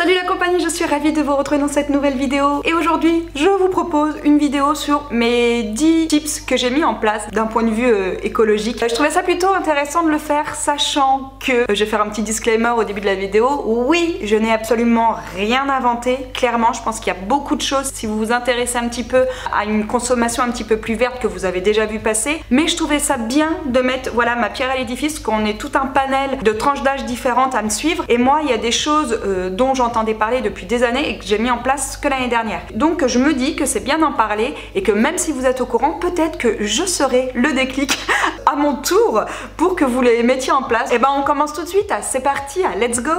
Salut la compagnie, je suis ravie de vous retrouver dans cette nouvelle vidéo et aujourd'hui je vous propose une vidéo sur mes 10 tips que j'ai mis en place d'un point de vue écologique. Je trouvais ça plutôt intéressant de le faire sachant que je vais faire un petit disclaimer au début de la vidéo. Oui, je n'ai absolument rien inventé, clairement je pense qu'il y a beaucoup de choses si vous vous intéressez un petit peu à une consommation un petit peu plus verte que vous avez déjà vu passer, mais je trouvais ça bien de mettre voilà ma pierre à l'édifice, qu'on ait tout un panel de tranches d'âge différentes à me suivre et moi il y a des choses dont j'entendais parler depuis des années et que j'ai mis en place que l'année dernière. Donc je me dis que c'est bien d'en parler et que même si vous êtes au courant, peut-être que je serai le déclic à mon tour pour que vous les mettiez en place. Et ben on commence tout de suite, c'est parti, let's go!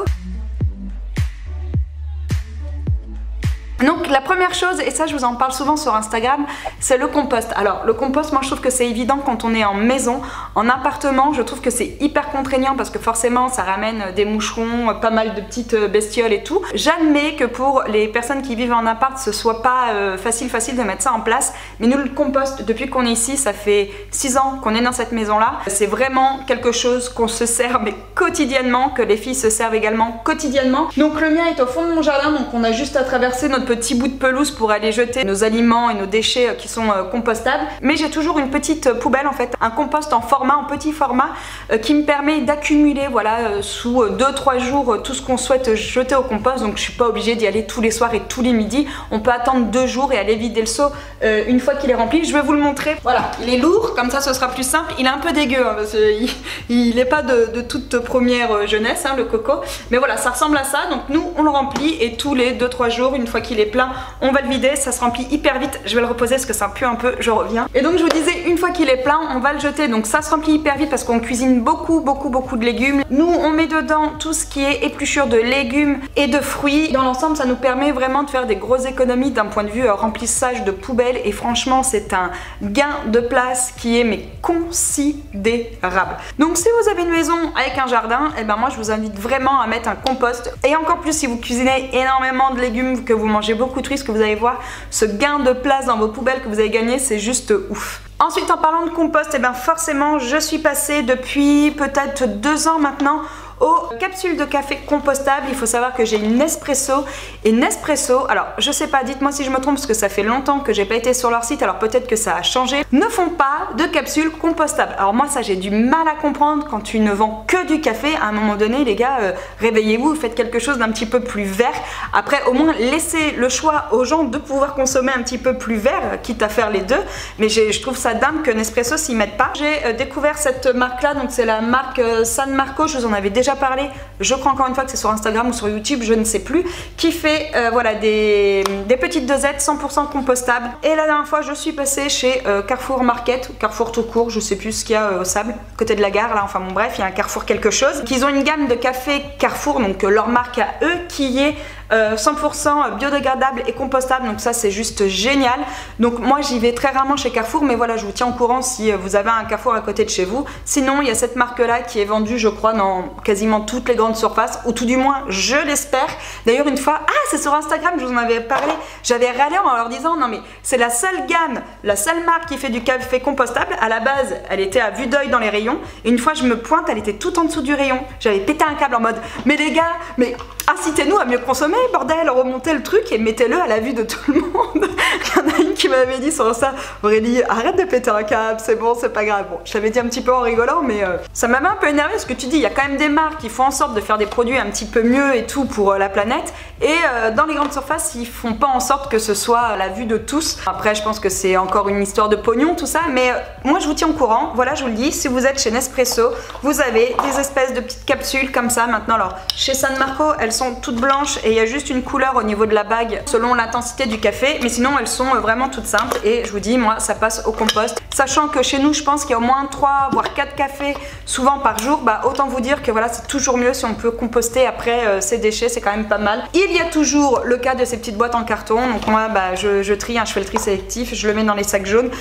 Donc la première chose, et ça je vous en parle souvent sur Instagram, c'est le compost. Alors le compost, moi je trouve que c'est évident quand on est en maison. En appartement, je trouve que c'est hyper contraignant parce que forcément ça ramène des moucherons, pas mal de petites bestioles et tout. J'admets que pour les personnes qui vivent en appart, ce soit pas facile de mettre ça en place. Mais nous le compost, depuis qu'on est ici, ça fait 6 ans qu'on est dans cette maison là. C'est vraiment quelque chose qu'on se sert mais quotidiennement, que les filles se servent également quotidiennement. Donc le mien est au fond de mon jardin, donc on a juste à traverser notre petit bout de pelouse pour aller jeter nos aliments et nos déchets qui sont compostables. Mais j'ai toujours une petite poubelle en fait, un compost en petit format qui me permet d'accumuler voilà sous 2-3 jours tout ce qu'on souhaite jeter au compost. Donc je suis pas obligée d'y aller tous les soirs et tous les midis. On peut attendre 2 jours et aller vider le seau une fois qu'il est rempli. Je vais vous le montrer. Voilà, il est lourd, comme ça ce sera plus simple. Il est un peu dégueu hein, parce qu'il n'est pas de toute première jeunesse hein, le coco. Mais voilà, ça ressemble à ça. Donc nous on le remplit et tous les 2-3 jours, une fois qu'il est plein, on va le vider. Ça se remplit hyper vite. Je vais le reposer parce que ça pue un peu, je reviens. Et donc je vous disais, une fois qu'il est plein, on va le jeter. Donc ça se remplit hyper vite parce qu'on cuisine beaucoup de légumes. Nous on met dedans tout ce qui est épluchure de légumes et de fruits. Dans l'ensemble ça nous permet vraiment de faire des grosses économies d'un point de vue remplissage de poubelles et franchement c'est un gain de place qui est mais considérable. Donc si vous avez une maison avec un jardin, et ben moi je vous invite vraiment à mettre un compost et encore plus si vous cuisinez énormément de légumes, que vous mangez beaucoup de fruits, que vous allez voir ce gain de place dans vos poubelles que vous avez gagné, c'est juste ouf. Ensuite en parlant de compost, et bien forcément je suis passée depuis peut-être 2 ans maintenant aux capsules de café compostables. Il faut savoir que j'ai une Nespresso et Nespresso, alors je sais pas, dites-moi si je me trompe parce que ça fait longtemps que j'ai pas été sur leur site, alors peut-être que ça a changé, ne font pas de capsules compostables. Alors moi ça j'ai du mal à comprendre quand tu ne vends que du café. À un moment donné les gars, réveillez-vous, faites quelque chose d'un petit peu plus vert. Après au moins laissez le choix aux gens de pouvoir consommer un petit peu plus vert, quitte à faire les deux. Mais je trouve ça dingue que Nespresso s'y mette pas. J'ai découvert cette marque là, donc c'est la marque San Marco, je vous en avais déjà parlé, je crois encore une fois que c'est sur Instagram ou sur YouTube, je ne sais plus, qui fait voilà des petites dosettes 100% compostables. Et la dernière fois je suis passée chez Carrefour Market, Carrefour tout court, je sais plus ce qu'il y a au Sable, côté de la gare là, enfin bon bref, il y a un Carrefour quelque chose, qu'ils ont une gamme de café Carrefour, donc leur marque à eux, qui est 100% biodégradable et compostable, donc ça c'est juste génial. Donc moi j'y vais très rarement chez Carrefour, mais voilà je vous tiens au courant si vous avez un Carrefour à côté de chez vous. Sinon il y a cette marque là qui est vendue je crois dans quasiment toutes les grandes surfaces, ou tout du moins je l'espère. D'ailleurs une fois, c'est sur Instagram, je vous en avais parlé, j'avais râlé en leur disant non mais c'est la seule gamme, la seule marque qui fait du café compostable. À la base elle était à vue d'œil dans les rayons et une fois je me pointe, elle était tout en dessous du rayon. J'avais pété un câble en mode mais les gars, mais incitez-nous à mieux consommer, bordel, remontez le truc et mettez-le à la vue de tout le monde. Il y en a une qui m'avait dit sur ça, Aurélie, arrête de péter un câble, c'est bon, c'est pas grave. Bon, je l'avais dit un petit peu en rigolant, mais ça m'avait un peu énervé parce que tu dis, il y a quand même des marques qui font en sorte de faire des produits un petit peu mieux et tout pour la planète. Et dans les grandes surfaces, ils font pas en sorte que ce soit à la vue de tous. Après, je pense que c'est encore une histoire de pognon, tout ça, mais moi je vous tiens au courant. Voilà, je vous le dis, si vous êtes chez Nespresso, vous avez des espèces de petites capsules comme ça maintenant. Alors, chez San Marco, elles sont toutes blanches et il y a juste une couleur au niveau de la bague selon l'intensité du café, mais sinon elles sont vraiment toutes simples et je vous dis moi ça passe au compost, sachant que chez nous je pense qu'il y a au moins 3 voire 4 cafés souvent par jour. Bah autant vous dire que voilà c'est toujours mieux si on peut composter après ces déchets, c'est quand même pas mal. Il y a toujours le cas de ces petites boîtes en carton, donc moi bah je trie, hein, je fais le tri sélectif, je le mets dans les sacs jaunes,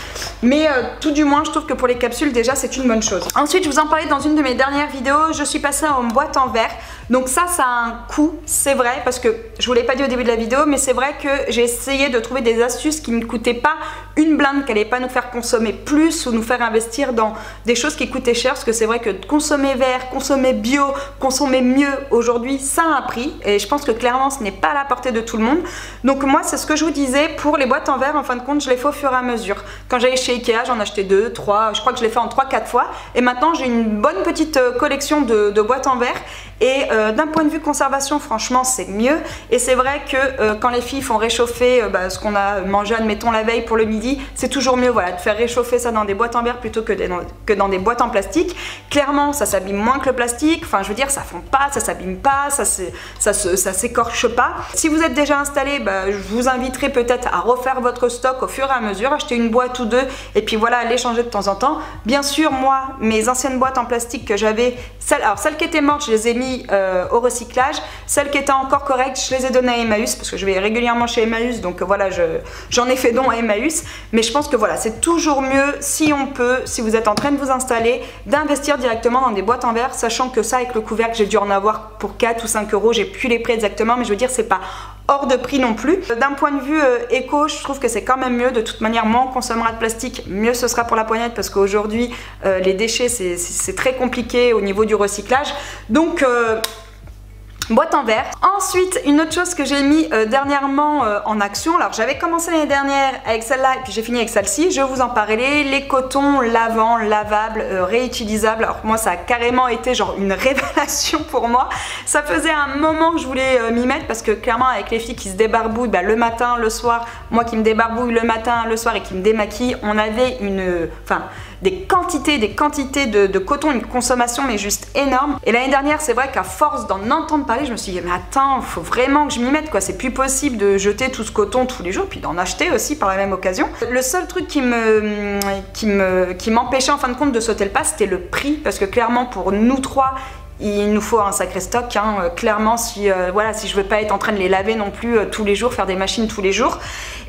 mais tout du moins je trouve que pour les capsules déjà c'est une bonne chose. Ensuite je vous en parlais dans une de mes dernières vidéos, je suis passée en boîte en verre. Donc ça a un coût, c'est vrai, parce que je vous l'ai pas dit au début de la vidéo, mais c'est vrai que j'ai essayé de trouver des astuces qui ne coûtaient pas une blinde, qui n'allaient pas nous faire consommer plus ou nous faire investir dans des choses qui coûtaient cher, parce que c'est vrai que consommer vert, consommer bio, consommer mieux aujourd'hui, ça a un prix, et je pense que clairement ce n'est pas à la portée de tout le monde. Donc moi c'est ce que je vous disais, pour les boîtes en verre, en fin de compte je les fais au fur et à mesure. Quand j'allais chez Ikea, j'en achetais 2, 3, je crois que je l'ai fait en 3-4 fois, et maintenant j'ai une bonne petite collection de boîtes en verre. Et d'un point de vue conservation, franchement, c'est mieux. Et c'est vrai que quand les filles font réchauffer ce qu'on a mangé, admettons, la veille pour le midi, c'est toujours mieux, voilà, de faire réchauffer ça dans des boîtes en verre plutôt que dans des boîtes en plastique. Clairement, ça s'abîme moins que le plastique. Enfin, je veux dire, ça fond pas, ça s'abîme pas, ça s'écorche pas. Si vous êtes déjà installé, je vous inviterai peut-être à refaire votre stock au fur et à mesure, acheter une boîte ou deux, et puis voilà, les changer de temps en temps. Bien sûr, moi, mes anciennes boîtes en plastique que j'avais, celles qui étaient mortes, je les ai mis au recyclage. Celles qui étaient encore correctes, je les ai données à Emmaüs parce que je vais régulièrement chez Emmaüs, donc voilà, j'en ai fait don à Emmaüs. Mais je pense que voilà, c'est toujours mieux, si on peut, si vous êtes en train de vous installer, d'investir directement dans des boîtes en verre, sachant que ça, avec le couvercle, j'ai dû en avoir pour 4 ou 5 euros, j'ai plus les prix exactement, mais je veux dire, c'est pas hors de prix non plus. D'un point de vue éco, je trouve que c'est quand même mieux. De toute manière, moins on consommera de plastique, mieux ce sera pour la planète, parce qu'aujourd'hui les déchets c'est très compliqué au niveau du recyclage. Donc boîte en verre. Ensuite, une autre chose que j'ai mis dernièrement en action, alors j'avais commencé l'année dernière avec celle-là et puis j'ai fini avec celle-ci, je vais vous en parler, les cotons lavants, lavables, réutilisables. Alors moi ça a carrément été genre une révélation pour moi. Ça faisait un moment que je voulais m'y mettre, parce que clairement avec les filles qui se débarbouillent le matin, le soir, moi qui me débarbouille le matin, le soir et qui me démaquille, on avait des quantités de coton, une consommation mais juste énorme. Et l'année dernière, c'est vrai qu'à force d'en entendre parler, je me suis dit mais attends, faut vraiment que je m'y mette quoi, c'est plus possible de jeter tout ce coton tous les jours, puis d'en acheter aussi par la même occasion. Le seul truc qui m'empêchait en fin de compte de sauter le pas, c'était le prix, parce que clairement pour nous trois, il nous faut un sacré stock, hein. Clairement si je veux pas être en train de les laver non plus tous les jours, faire des machines tous les jours.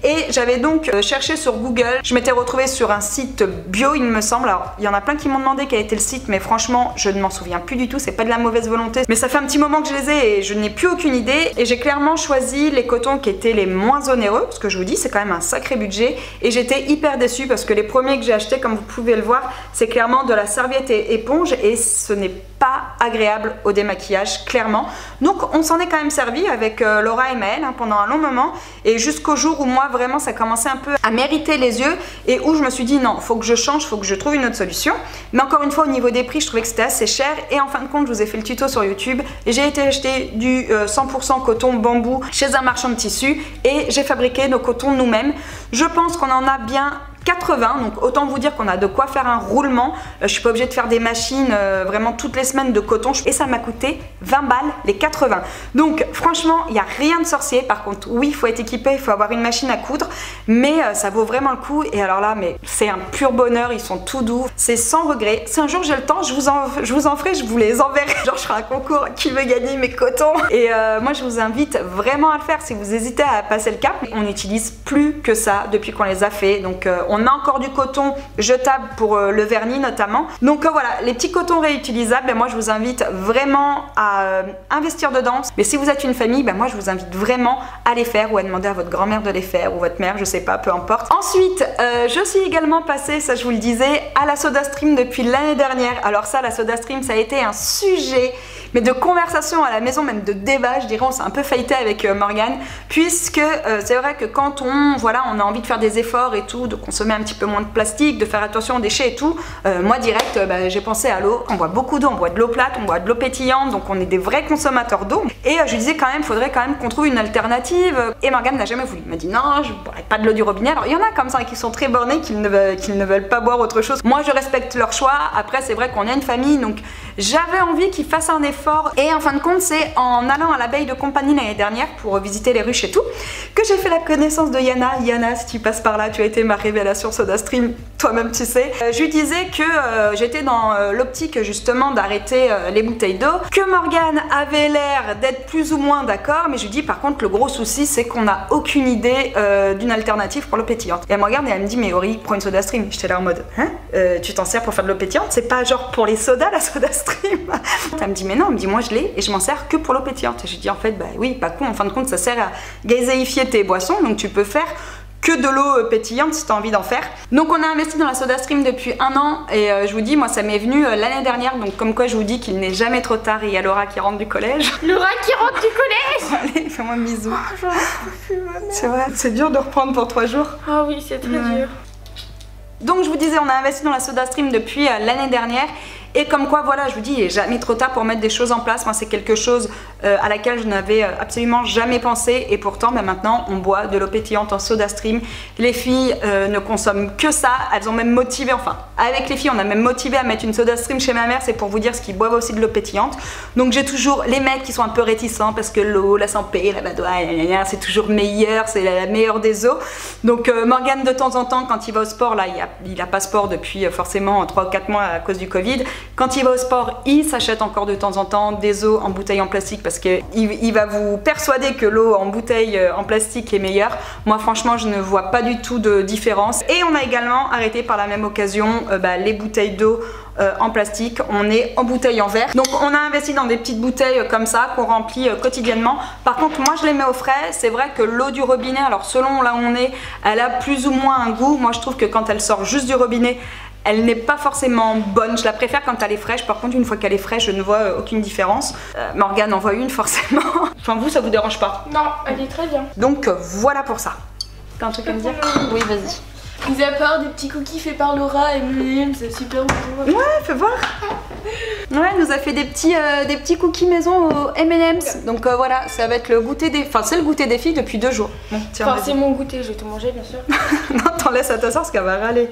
Et j'avais donc cherché sur Google, je m'étais retrouvée sur un site bio il me semble. Alors il y en a plein qui m'ont demandé quel était le site, mais franchement je ne m'en souviens plus du tout, c'est pas de la mauvaise volonté, mais ça fait un petit moment que je les ai et je n'ai plus aucune idée. Et j'ai clairement choisi les cotons qui étaient les moins onéreux, parce que je vous dis c'est quand même un sacré budget, et j'étais hyper déçue parce que les premiers que j'ai achetés, comme vous pouvez le voir, c'est clairement de la serviette et éponge, et ce n'est pas agréable au démaquillage, clairement. Donc on s'en est quand même servi avec Laura et Maëlle pendant un long moment, et jusqu'au jour où moi vraiment ça commençait un peu à mériter les yeux, et où je me suis dit non, faut que je change, faut que je trouve une autre solution. Mais encore une fois, au niveau des prix, je trouvais que c'était assez cher, et en fin de compte je vous ai fait le tuto sur YouTube et j'ai été acheter du 100% coton bambou chez un marchand de tissus, et j'ai fabriqué nos cotons nous-mêmes. Je pense qu'on en a bien 80, donc autant vous dire qu'on a de quoi faire un roulement. Je suis pas obligée de faire des machines vraiment toutes les semaines de coton, et ça m'a coûté 20 balles les 80. Donc franchement il n'y a rien de sorcier. Par contre oui, il faut être équipé, il faut avoir une machine à coudre, mais ça vaut vraiment le coup. Et alors là, mais c'est un pur bonheur, ils sont tout doux, c'est sans regret. Si un jour j'ai le temps, je vous en ferai, je vous les enverrai, genre je ferai un concours qui veut gagner mes cotons. Et moi je vous invite vraiment à le faire si vous hésitez à passer le cap. On n'utilise plus que ça depuis qu'on les a fait, donc on a encore du coton jetable pour le vernis notamment. Donc voilà, les petits cotons réutilisables, moi je vous invite vraiment à investir dedans. Mais si vous êtes une famille, moi je vous invite vraiment à les faire, ou à demander à votre grand-mère de les faire, ou votre mère, je sais pas, peu importe. Ensuite, je suis également passée, ça je vous le disais, à la SodaStream depuis l'année dernière. Alors ça, la SodaStream, ça a été un sujet, mais de conversation à la maison, même de débat, je dirais. On s'est un peu fighté avec Morgane, puisque c'est vrai que quand on a envie de faire des efforts et tout, de consommer un petit peu moins de plastique, de faire attention aux déchets et tout, moi direct j'ai pensé à l'eau. On boit beaucoup d'eau, on boit de l'eau plate, on boit de l'eau pétillante, donc on est des vrais consommateurs d'eau. Et je lui disais quand même, faudrait quand même qu'on trouve une alternative, et Morgane n'a jamais voulu. Il m'a dit non, je ne boirai pas de l'eau du robinet. Alors il y en a comme ça qui sont très bornés, qui ne veulent pas boire autre chose. Moi je respecte leur choix. Après c'est vrai qu'on a une famille, donc j'avais envie qu'ils fassent un effort, et en fin de compte c'est en allant à l'abeille de compagnie l'année dernière pour visiter les ruches et tout, que j'ai fait la connaissance de Yana. Yana, si tu passes par là, tu as été ma révélation. relation SodaStream, toi-même tu sais. Je lui disais que j'étais dans l'optique justement d'arrêter les bouteilles d'eau, que Morgane avait l'air d'être plus ou moins d'accord, mais je lui dis par contre le gros souci c'est qu'on n'a aucune idée d'une alternative pour l'eau pétillante. Et elle me regarde et elle me dit mais Aurélie, prends une SodaStream. J'étais là en mode hein, tu t'en sers pour faire de l'eau pétillante, c'est pas genre pour les sodas la SodaStream. Elle me dit mais non, elle me dit moi je l'ai et je m'en sers que pour l'eau pétillante. Et j'ai dit en fait bah oui, pas con, en fin de compte ça sert à gazéifier tes boissons, donc tu peux faire que de l'eau pétillante si tu as envie d'en faire. Donc on a investi dans la SodaStream depuis 1 an et je vous dis moi ça m'est venu l'année dernière, donc comme quoi je vous dis qu'il n'est jamais trop tard et il y a Laura qui rentre du collège. Laura qui rentre du collège. Allez, fais-moi un bisou. Oh, c'est vrai, c'est dur de reprendre pour 3 jours. Ah oui, c'est très dur. Donc je vous disais, on a investi dans la SodaStream depuis l'année dernière. Et comme quoi, voilà, je vous dis, il n'est jamais trop tard pour mettre des choses en place. Moi, c'est quelque chose à laquelle je n'avais absolument jamais pensé. Et pourtant, ben, maintenant, on boit de l'eau pétillante en SodaStream. Les filles ne consomment que ça. Elles ont même motivé, enfin, avec les filles, on a même motivé à mettre une SodaStream chez ma mère. C'est pour vous dire ce qu'ils boivent aussi de l'eau pétillante. Donc, j'ai toujours les mecs qui sont un peu réticents parce que l'eau, la santé, la badoie, c'est toujours meilleur. C'est la meilleure des eaux. Donc, Morgane, de temps en temps, quand il va au sport, là, il n'a pas sport depuis forcément 3 ou 4 mois à cause du Covid. Quand il va au sport, il s'achète encore de temps en temps des eaux en bouteille en plastique parce qu'il va vous persuader que l'eau en bouteille en plastique est meilleure. Moi franchement je ne vois pas du tout de différence. Et on a également arrêté par la même occasion les bouteilles d'eau en plastique, on est en bouteille en verre. Donc on a investi dans des petites bouteilles comme ça qu'on remplit quotidiennement. Par contre moi je les mets au frais. C'est vrai que l'eau du robinet, alors selon là où on est, elle a plus ou moins un goût. Moi je trouve que quand elle sort juste du robinet, elle n'est pas forcément bonne, je la préfère quand elle est fraîche. Par contre une fois qu'elle est fraîche je ne vois aucune différence. Morgane en voit une forcément. Enfin vous ça vous dérange pas? Non, elle est très bien. Donc voilà pour ça. T'as un truc à me dire? Oui vas-y. Mis à part des petits cookies faits par Laura et M&M's, c'est super bon. Ouais, fais voir. Ouais, elle nous a fait des petits cookies maison au M&M's. Donc voilà, ça va être le goûter des... Enfin, c'est le goûter des filles depuis 2 jours. Bon, tiens, enfin, c'est mon goûter, je vais tout manger bien sûr. Non, t'en laisses à ta soeur parce qu'elle va râler.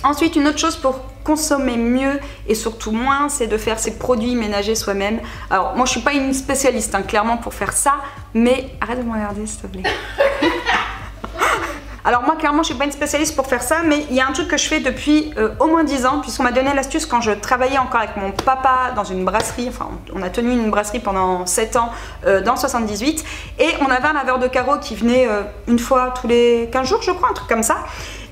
Ensuite, une autre chose pour consommer mieux et surtout moins, c'est de faire ses produits ménagers soi-même. Alors, moi je suis pas une spécialiste, hein, clairement, pour faire ça. Mais arrête de me regarder s'il te plaît. Alors moi clairement je suis pas une spécialiste pour faire ça, mais il y a un truc que je fais depuis au moins 10 ans, puisqu'on m'a donné l'astuce quand je travaillais encore avec mon papa dans une brasserie, enfin on a tenu une brasserie pendant 7 ans dans le 78, et on avait un laveur de carreaux qui venait une fois tous les 15 jours je crois, un truc comme ça.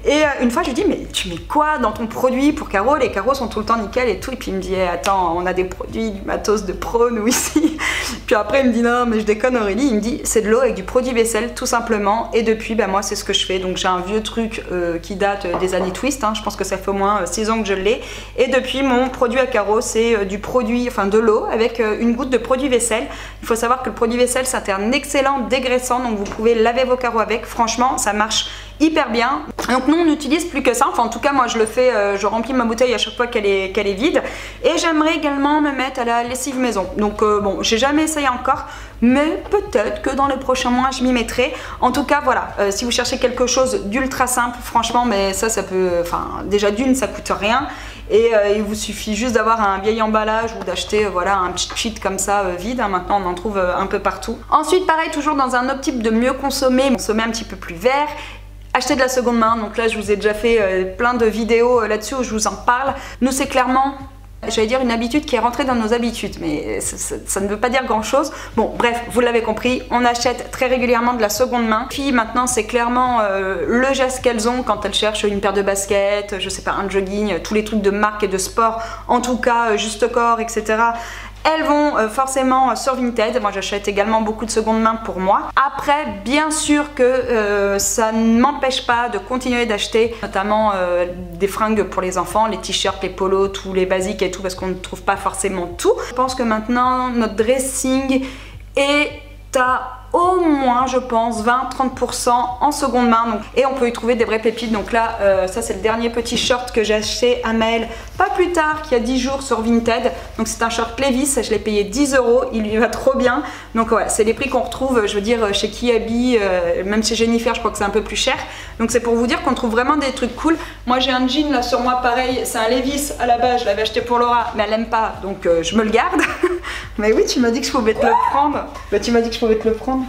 Et une fois je lui dis mais tu mets quoi dans ton produit pour carreaux? Les carreaux sont tout le temps nickel et tout. Et puis il me dit attends, on a des produits, du matos de pro nous ici. Puis après il me dit non mais je déconne Aurélie. Il me dit c'est de l'eau avec du produit vaisselle tout simplement. Et depuis moi c'est ce que je fais. Donc j'ai un vieux truc qui date des années Twist, hein. Je pense que ça fait au moins 6 ans que je l'ai. Et depuis mon produit à carreaux c'est du produit, enfin de l'eau avec une goutte de produit vaisselle. Il faut savoir que le produit vaisselle c'est un excellent dégraissant, donc vous pouvez laver vos carreaux avec. Franchement ça marche hyper bien. Donc nous on n'utilise plus que ça, enfin en tout cas moi je le fais, je remplis ma bouteille à chaque fois qu'elle est vide. Et j'aimerais également me mettre à la lessive maison. Donc bon, j'ai jamais essayé encore, mais peut-être que dans les prochains mois je m'y mettrai. En tout cas voilà, si vous cherchez quelque chose d'ultra simple, franchement mais ça peut, enfin déjà d'une ça coûte rien. Et il vous suffit juste d'avoir un vieil emballage ou d'acheter voilà, un petit cheat comme ça vide, hein. Maintenant on en trouve un peu partout. Ensuite pareil, toujours dans un optique de mieux consommer un petit peu plus vert. Acheter de la seconde main, donc là je vous ai déjà fait plein de vidéos là-dessus où je vous en parle. Nous c'est clairement, j'allais dire une habitude qui est rentrée dans nos habitudes, mais ça ne veut pas dire grand chose. Bon bref, vous l'avez compris, on achète très régulièrement de la seconde main. Puis maintenant c'est clairement le geste qu'elles ont quand elles cherchent une paire de baskets, je sais pas, un jogging, tous les trucs de marque et de sport, en tout cas Juste Corps, etc. Elles vont forcément sur Vinted. Moi j'achète également beaucoup de seconde main pour moi. Après bien sûr que ça ne m'empêche pas de continuer d'acheter notamment des fringues pour les enfants, les t-shirts, les polos, tous les basiques et tout, parce qu'on ne trouve pas forcément tout. Je pense que maintenant notre dressing est à au moins je pense 20-30% en seconde main, donc, et on peut y trouver des vraies pépites. Donc là ça c'est le dernier petit short que j'ai acheté à Maëlle pas plus tard qu'il y a 10 jours sur Vinted. Donc c'est un short Levi's, je l'ai payé 10 €, il lui va trop bien. Donc ouais, c'est les prix qu'on retrouve je veux dire chez Kiabi, même chez Jennifer je crois que c'est un peu plus cher. Donc c'est pour vous dire qu'on trouve vraiment des trucs cool. Moi j'ai un jean là sur moi pareil, c'est un Levi's à la base, je l'avais acheté pour Laura mais elle aime pas donc je me le garde. Mais oui tu m'as dit que je pouvais te le prendre. Bah tu m'as dit que je pouvais te le prendre.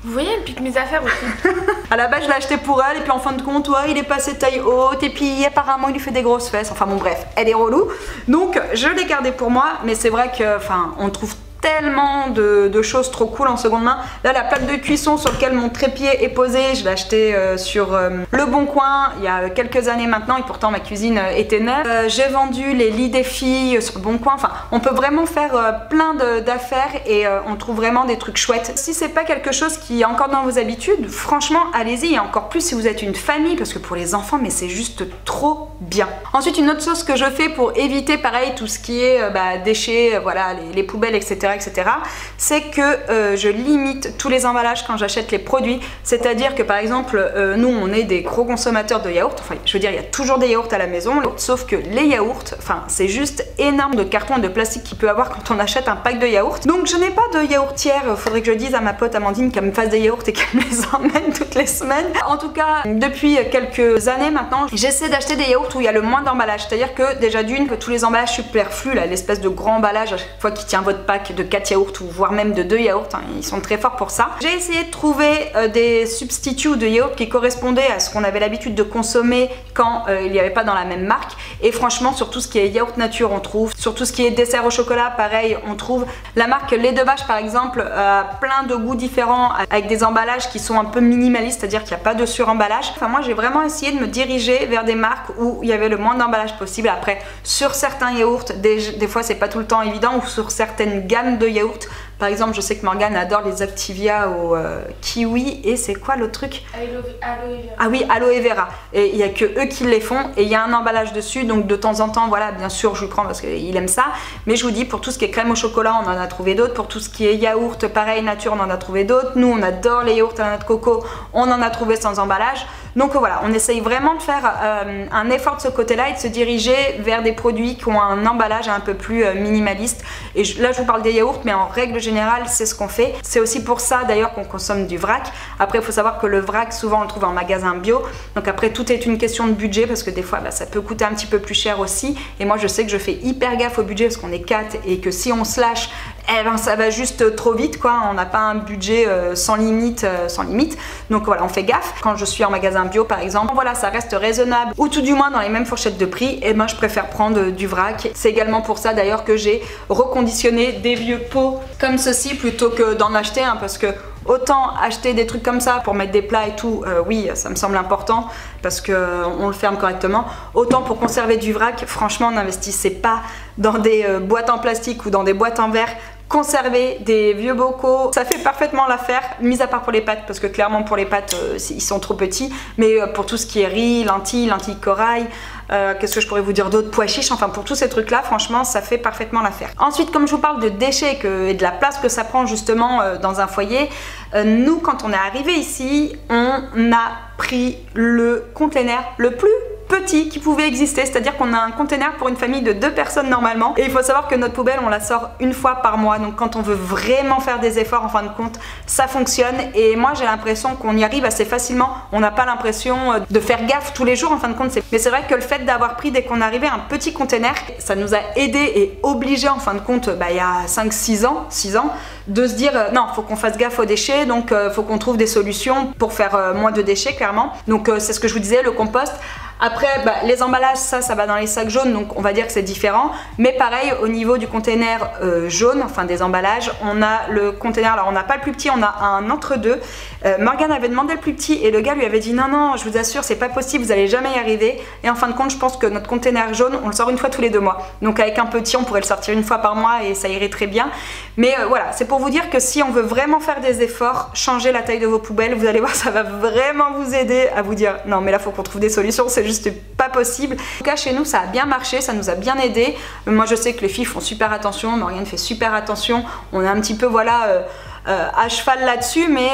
Vous voyez, elle pique mes affaires aussi. À la base je l'ai acheté pour elle et puis en fin de compte ouais, il est passé taille haute et puis apparemment il lui fait des grosses fesses. Enfin bon bref, elle est relou. Donc je l'ai gardé pour moi, mais c'est vrai que on trouve tellement de choses trop cool en seconde main. Là la plaque de cuisson sur laquelle mon trépied est posé, je l'ai acheté sur Le Bon Coin il y a quelques années maintenant et pourtant ma cuisine était neuve. J'ai vendu les lits des filles sur Le Bon Coin. Enfin on peut vraiment faire plein d'affaires et on trouve vraiment des trucs chouettes. Si c'est pas quelque chose qui est encore dans vos habitudes, franchement allez-y, et encore plus si vous êtes une famille, parce que pour les enfants mais c'est juste trop bien. Ensuite une autre chose que je fais pour éviter pareil tout ce qui est déchets, voilà les poubelles etc, c'est que je limite tous les emballages quand j'achète les produits. C'est-à-dire que par exemple nous on est des gros consommateurs de yaourts, enfin je veux dire il y a toujours des yaourts à la maison, sauf que les yaourts, c'est juste énorme de carton et de plastique qu'il peut avoir quand on achète un pack de yaourts. Donc je n'ai pas de yaourtière, faudrait que je dise à ma pote Amandine qu'elle me fasse des yaourts et qu'elle me les emmène toutes les semaines. En tout cas depuis quelques années maintenant j'essaie d'acheter des yaourts où il y a le moins d'emballage, c'est-à-dire que déjà d'une, que tous les emballages superflus, là l'espèce de grand emballage à chaque fois qui tient votre pack de 4 yaourts ou voire même de 2 yaourts, ils sont très forts pour ça. J'ai essayé de trouver des substituts de yaourts qui correspondaient à ce qu'on avait l'habitude de consommer quand il n'y avait pas dans la même marque, et franchement sur tout ce qui est yaourt nature on trouve, sur tout ce qui est dessert au chocolat pareil on trouve. La marque lait de vache par exemple a plein de goûts différents avec des emballages qui sont un peu minimalistes, c'est-à-dire qu'il n'y a pas de suremballage. Enfin moi j'ai vraiment essayé de me diriger vers des marques où il y avait le moins d'emballage possible. Après sur certains yaourts, des fois c'est pas tout le temps évident, ou sur certaines gammes de yaourts. Par exemple, je sais que Morgane adore les Activia au kiwi et c'est quoi l'autre truc? Aloe vera. Ah oui, aloe vera. Et il n'y a que eux qui les font et il y a un emballage dessus, donc de temps en temps, voilà, bien sûr, je le prends parce qu'il aime ça. Mais je vous dis, pour tout ce qui est crème au chocolat, on en a trouvé d'autres. Pour tout ce qui est yaourt, pareil, nature, on en a trouvé d'autres. Nous, on adore les yaourts à la noix de coco, on en a trouvé sans emballage. Donc voilà, on essaye vraiment de faire un effort de ce côté-là et de se diriger vers des produits qui ont un emballage un peu plus minimaliste. Et là, je vous parle des yaourts, mais en règle générale, c'est ce qu'on fait. C'est aussi pour ça d'ailleurs qu'on consomme du vrac. Après, il faut savoir que le vrac, souvent, on le trouve en magasin bio. Donc après, tout est une question de budget parce que des fois, ça peut coûter un petit peu plus cher aussi. Et moi, je sais que je fais hyper gaffe au budget parce qu'on est 4 et que si on se lâche, eh ben, ça va juste trop vite, quoi. On n'a pas un budget sans limite, Donc voilà, on fait gaffe. Quand je suis en magasin bio, par exemple, voilà, ça reste raisonnable ou tout du moins dans les mêmes fourchettes de prix. Et ben, je préfère prendre du vrac. C'est également pour ça d'ailleurs que j'ai reconditionné des vieux pots comme ceci plutôt que d'en acheter un, parce que autant acheter des trucs comme ça pour mettre des plats et tout, oui, ça me semble important parce qu'on le ferme correctement. Autant pour conserver du vrac, franchement, n'investissez pas dans des boîtes en plastique ou dans des boîtes en verre. Conserver des vieux bocaux, ça fait parfaitement l'affaire, mis à part pour les pâtes, parce que clairement pour les pâtes, ils sont trop petits, mais pour tout ce qui est riz, lentilles corail, qu'est-ce que je pourrais vous dire d'autre, pois chiches, enfin pour tous ces trucs là, franchement ça fait parfaitement l'affaire. Ensuite, comme je vous parle de déchets et de la place que ça prend justement dans un foyer, nous quand on est arrivé ici, on a pris le container le plus petit qui pouvait exister, c'est-à-dire qu'on a un container pour une famille de 2 personnes normalement, et il faut savoir que notre poubelle on la sort une fois par mois, donc quand on veut vraiment faire des efforts, en fin de compte ça fonctionne, et moi j'ai l'impression qu'on y arrive assez facilement. On n'a pas l'impression de faire gaffe tous les jours, en fin de compte, mais c'est vrai que le fait d'avoir pris dès qu'on est arrivé un petit container, ça nous a aidé et obligé en fin de compte il y a 6 ans de se dire non, faut qu'on fasse gaffe aux déchets, donc faut qu'on trouve des solutions pour faire moins de déchets clairement. Donc c'est ce que je vous disais, le compost. Après, les emballages, ça va dans les sacs jaunes, donc on va dire que c'est différent. Mais pareil, au niveau du container jaune, enfin des emballages, on a le container, alors on n'a pas le plus petit, on a un entre-deux. Morgane avait demandé le plus petit et le gars lui avait dit non, non, je vous assure, c'est pas possible, vous allez jamais y arriver. Et en fin de compte, je pense que notre container jaune, on le sort une fois tous les 2 mois. Donc avec un petit, on pourrait le sortir une fois par mois et ça irait très bien. Mais voilà, c'est pour vous dire que si on veut vraiment faire des efforts, changer la taille de vos poubelles, vous allez voir, ça va vraiment vous aider à vous dire non, mais là, faut qu'on trouve des solutions, c'est juste pas possible. En tout cas, chez nous, ça a bien marché, ça nous a bien aidé. Moi, je sais que les filles font super attention, Morgane fait super attention. On est un petit peu, voilà, à cheval là-dessus, mais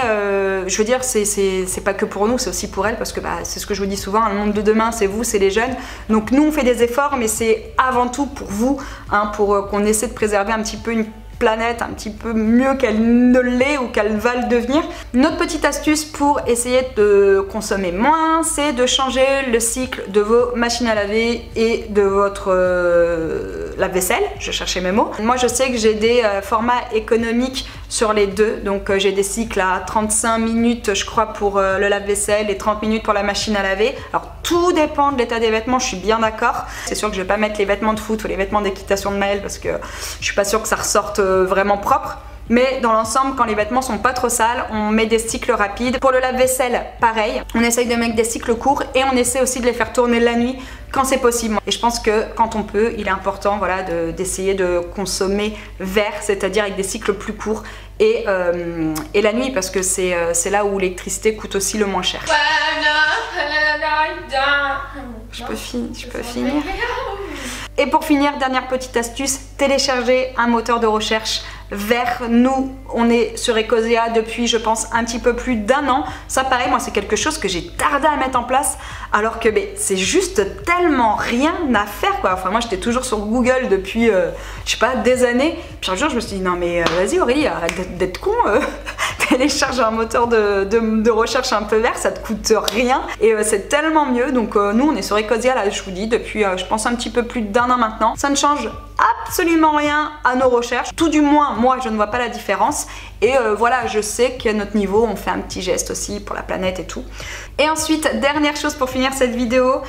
je veux dire, c'est pas que pour nous, c'est aussi pour elles, parce que c'est ce que je vous dis souvent, le monde de demain, c'est vous, c'est les jeunes. Donc nous, on fait des efforts, mais c'est avant tout pour vous, hein, pour qu'on essaie de préserver un petit peu une planète un petit peu mieux qu'elle ne l'est ou qu'elle va le devenir. Notre petite astuce pour essayer de consommer moins, c'est de changer le cycle de vos machines à laver et de votre lave-vaisselle. Je cherchais mes mots. Moi, je sais que j'ai des formats économiques sur les deux. Donc j'ai des cycles à 35 minutes je crois pour le lave-vaisselle et 30 minutes pour la machine à laver. Alors tout dépend de l'état des vêtements, je suis bien d'accord. C'est sûr que je vais pas mettre les vêtements de foot ou les vêtements d'équitation de Maël parce que je suis pas sûre que ça ressorte vraiment propre. Mais dans l'ensemble, quand les vêtements sont pas trop sales, on met des cycles rapides. Pour le lave-vaisselle, pareil, on essaye de mettre des cycles courts et on essaie aussi de les faire tourner la nuit quand c'est possible. Et je pense que quand on peut, il est important voilà, d'essayer de consommer vert, c'est-à-dire avec des cycles plus courts et la nuit parce que c'est là où l'électricité coûte aussi le moins cher. Je peux finir. Et pour finir, dernière petite astuce, télécharger un moteur de recherche vert. Nous, on est sur Ecosia depuis, je pense, un petit peu plus d'1 an. Ça, pareil, moi, c'est quelque chose que j'ai tardé à mettre en place, alors que c'est juste tellement rien à faire, quoi. Enfin, moi, j'étais toujours sur Google depuis, je sais pas, des années. Puis un jour, je me suis dit, non, mais vas-y, Aurélie, arrête d'être con. Télécharge un moteur de recherche un peu vert, ça te coûte rien et c'est tellement mieux. Donc nous on est sur Ecosia là, je vous dis, depuis je pense un petit peu plus d'1 an maintenant. Ça ne change absolument rien à nos recherches, tout du moins moi je ne vois pas la différence. Et voilà, je sais qu'à notre niveau on fait un petit geste aussi pour la planète et tout. Et ensuite, dernière chose pour finir cette vidéo,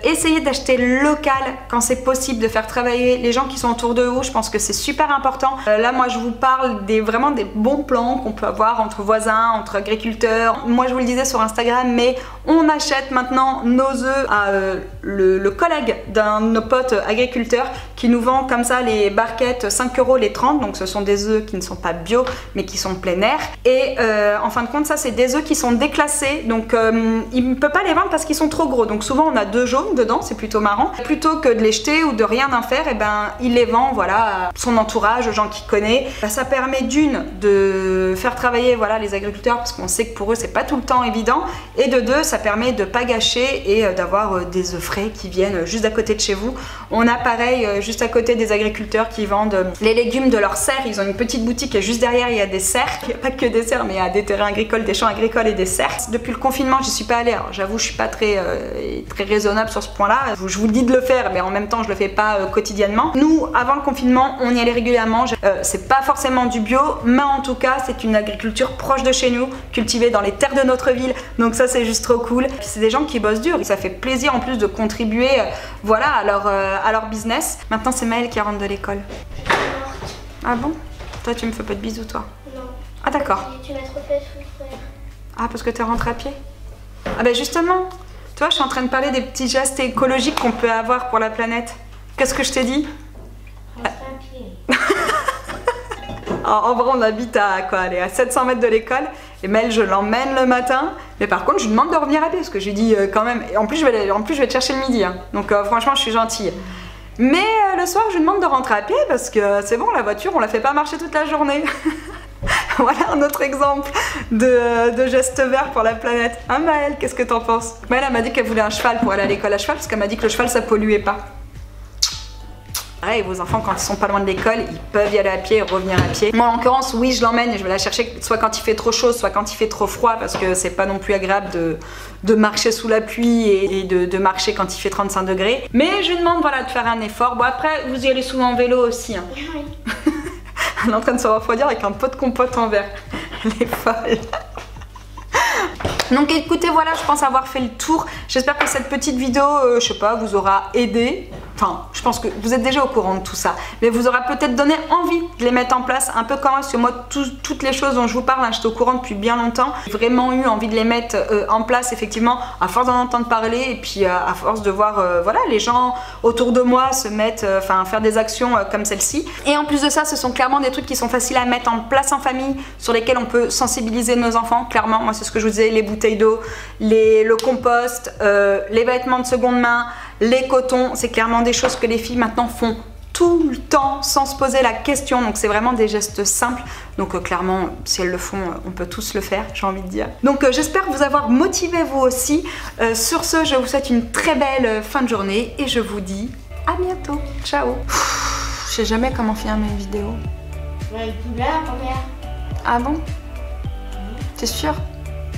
essayez d'acheter local quand c'est possible, de faire travailler les gens qui sont autour de vous. Je pense que c'est super important. Là moi je vous parle vraiment des bons plans qu'on peut avoir entre voisins, entre agriculteurs. Moi je vous le disais sur Instagram, mais on achète maintenant nos œufs à le collègue d'un de nos potes agriculteurs qui nous vend comme ça les barquettes 5 € les 30. Donc ce sont des œufs qui ne sont pas bio mais qui sont plein air. Et en fin de compte, ça c'est des œufs qui sont déclassés. Donc il ne peut pas les vendre parce qu'ils sont trop gros. Donc souvent on a 2 jaunes dedans, c'est plutôt marrant. Plutôt que de les jeter ou de rien en faire, et ben il les vend voilà, à son entourage, aux gens qu'il connaît. Ça permet d'une de faire travailler voilà, les agriculteurs parce qu'on sait que pour eux c'est pas tout le temps évident. Et de deux, ça permet de pas gâcher et d'avoir des œufs frais qui viennent juste à côté de chez vous. On a pareil juste à côté des agriculteurs qui vendent les légumes de leurs serres. Ils ont une petite boutique et juste derrière il y a des serres. Il n'y a pas que des serres mais il y a des terrains agricoles, des champs agricoles et des serres. Depuis le confinement j'y suis pas allée. Alors j'avoue je suis pas très raisonnable sur ce point là. Je vous le dis de le faire mais en même temps je le fais pas quotidiennement. Nous avant le confinement on y allait régulièrement. C'est pas forcément du bio mais en tout cas c'est une agriculture proche de chez nous, cultivée dans les terres de notre ville. Donc ça c'est juste trop cool. Puis c'est des gens qui bossent dur. Ça fait plaisir en plus de contribuer voilà, à leur business. Maintenant c'est Maëlle qui rentre de l'école. Ah bon? Toi tu me fais pas de bisous toi? Non. Ah d'accord. Tu m'as trop fait souffrir. Ah parce que t'es rentrée à pied? Ah bah justement, toi je suis en train de parler des petits gestes écologiques qu'on peut avoir pour la planète. Qu'est-ce que je t'ai dit? Rentre à pied. En vrai on habite à quoi, allez, à 700 mètres de l'école. Et Mel je l'emmène le matin. Mais par contre je lui demande de revenir à pied parce que je lui dis quand même. Et en plus je vais te chercher le midi. Hein. Donc franchement je suis gentille. Mais le soir je lui demande de rentrer à pied parce que c'est bon, la voiture on la fait pas marcher toute la journée. Voilà un autre exemple de geste vert pour la planète. Hein Maëlle, qu'est-ce que t'en penses? Maëlle elle m'a dit qu'elle voulait un cheval pour aller à l'école à cheval parce qu'elle m'a dit que le cheval ça polluait pas. Et vos enfants quand ils sont pas loin de l'école ils peuvent y aller à pied et revenir à pied. Moi en l'occurrence oui je l'emmène et je vais la chercher soit quand il fait trop chaud soit quand il fait trop froid parce que c'est pas non plus agréable de marcher sous la pluie et de marcher quand il fait 35 degrés. Mais je lui demande voilà, de faire un effort. Bon après vous y allez souvent en vélo aussi. Hein. Oui. Elle est en train de se refroidir avec un pot de compote en verre. Elle est folle. Donc écoutez voilà, je pense avoir fait le tour. J'espère que cette petite vidéo, je sais pas, vous aura aidé. Enfin, je pense que vous êtes déjà au courant de tout ça. Mais vous aura peut-être donné envie de les mettre en place. Un peu comme moi, parce que moi, toutes les choses dont je vous parle, hein, j'étais au courant depuis bien longtemps. J'ai vraiment eu envie de les mettre en place, effectivement, à force d'en entendre parler. Et puis à force de voir voilà, les gens autour de moi se mettre, faire des actions comme celle-ci. Et en plus de ça, ce sont clairement des trucs qui sont faciles à mettre en place en famille, sur lesquels on peut sensibiliser nos enfants. Clairement, moi, c'est ce que je vous disais, les bouteilles d'eau, le compost, les vêtements de seconde main, les cotons, c'est clairement des choses que les filles maintenant font tout le temps sans se poser la question. Donc c'est vraiment des gestes simples. Donc clairement, si elles le font, on peut tous le faire, j'ai envie de dire. Donc j'espère vous avoir motivé vous aussi. Sur ce, je vous souhaite une très belle fin de journée et je vous dis à bientôt. Ciao. Je sais jamais comment finir mes vidéos. Ah bon? T'es sûre?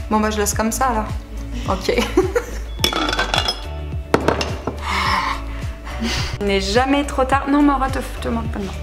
Bon bah je laisse comme ça alors. Ok. Il n'est jamais trop tard. Non, Maura, te manque pas de moi.